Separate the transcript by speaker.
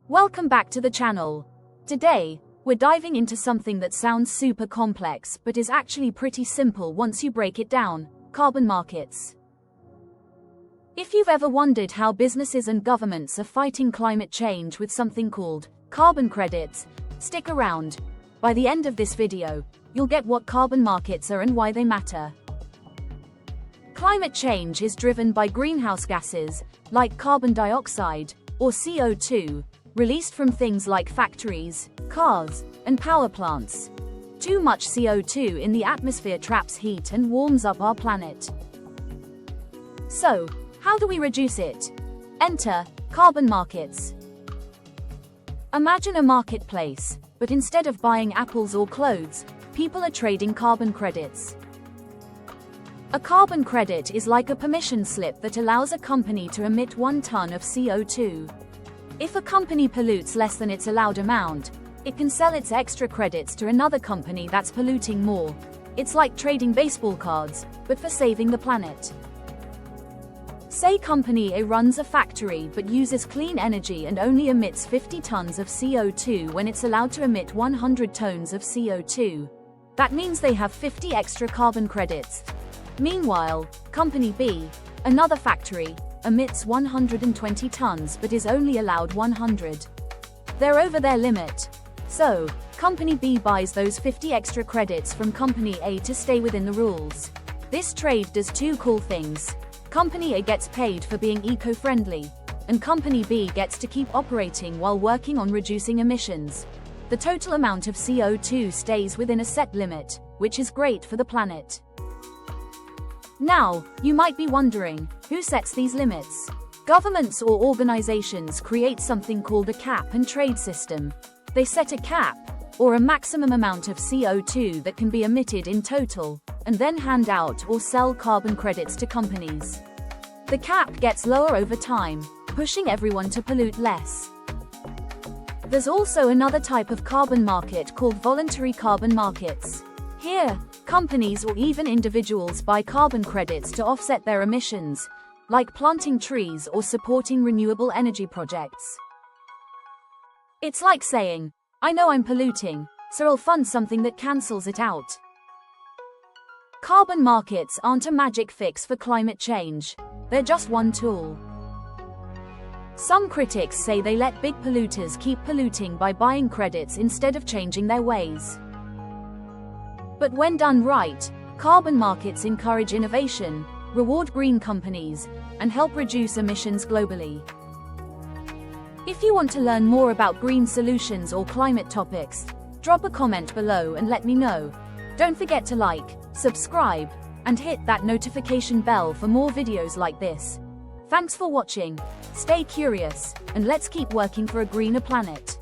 Speaker 1: Welcome back to the channel. Today, we're diving into something that sounds super complex but is actually pretty simple once you break it down: carbon markets. If you've ever wondered how businesses and governments are fighting climate change with something called carbon credits, stick around. By the end of this video, you'll get what carbon markets are and why they matter. Climate change is driven by greenhouse gases, like carbon dioxide, or CO2, released from things like factories, cars, and power plants. Too much CO2 in the atmosphere traps heat and warms up our planet. So, how do we reduce it? Enter carbon markets. Imagine a marketplace, but instead of buying apples or clothes, people are trading carbon credits. A carbon credit is like a permission slip that allows a company to emit 1 ton of CO2. If a company pollutes less than its allowed amount, it can sell its extra credits to another company that's polluting more. It's like trading baseball cards, but for saving the planet. Say company A runs a factory but uses clean energy and only emits 50 tons of CO2 when it's allowed to emit 100 tons of CO2. That means they have 50 extra carbon credits. Meanwhile, company B, another factory, emits 120 tons but is only allowed 100. They're over their limit. So, company B buys those 50 extra credits from company A to stay within the rules. This trade does two cool things. Company A gets paid for being eco-friendly, and company B gets to keep operating while working on reducing emissions. The total amount of CO2 stays within a set limit, which is great for the planet. Now, you might be wondering, who sets these limits? Governments or organizations create something called a cap and trade system. They set a cap, or a maximum amount of CO2 that can be emitted in total, and then hand out or sell carbon credits to companies. The cap gets lower over time, pushing everyone to pollute less. There's also another type of carbon market called voluntary carbon markets. Here, companies or even individuals buy carbon credits to offset their emissions, like planting trees or supporting renewable energy projects. It's like saying, I know I'm polluting, so I'll fund something that cancels it out. Carbon markets aren't a magic fix for climate change. They're just one tool. Some critics say they let big polluters keep polluting by buying credits instead of changing their ways. But when done right, carbon markets encourage innovation, reward green companies, and help reduce emissions globally. If you want to learn more about green solutions or climate topics, drop a comment below and let me know. Don't forget to like, subscribe, and hit that notification bell for more videos like this. Thanks for watching, stay curious, and let's keep working for a greener planet.